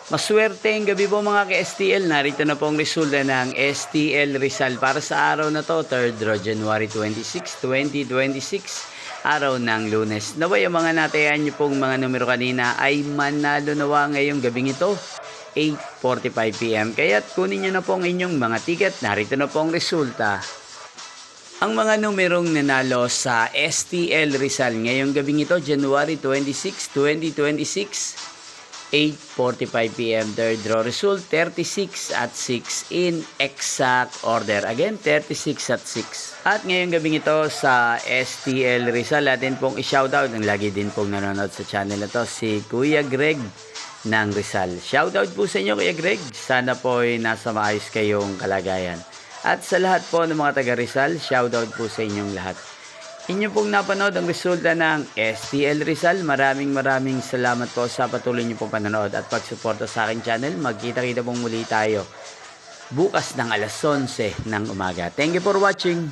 Maswerteng gabi po mga ka-STL. Narito na po ang resulta ng STL Rizal para sa araw na to, 3rd January 26, 2026, araw ng Lunes. Naway ang mga natayan nyo pong mga numero kanina ay manalo nawa ngayong gabing ito, 8:45 PM. Kaya't kunin nyo na po ang inyong mga ticket. Narito na po ang resulta. Ang mga numerong nanalo sa STL Rizal ngayong gabing ito, January 26, 2026, 8:45 PM. Third draw result, 36 at 6 in exact order. Again, 36 at 6. At ngayong gabing ito sa STL Rizal, atin pong i-shoutout, ang lagi din pong nanonood sa channel na to, si Kuya Greg ng Rizal. Shoutout po sa inyo, Kuya Greg. Sana po ay nasa maayos kayong kalagayan. At sa lahat po ng mga taga Rizal, shoutout po sa inyong lahat. Inyo pong napanood ang resulta ng STL Rizal. Maraming salamat po sa patuloy niyo pong panonood at pagsuporta sa aking channel. Magkita-kita pong muli tayo bukas ng alas 11 ng umaga. Thank you for watching.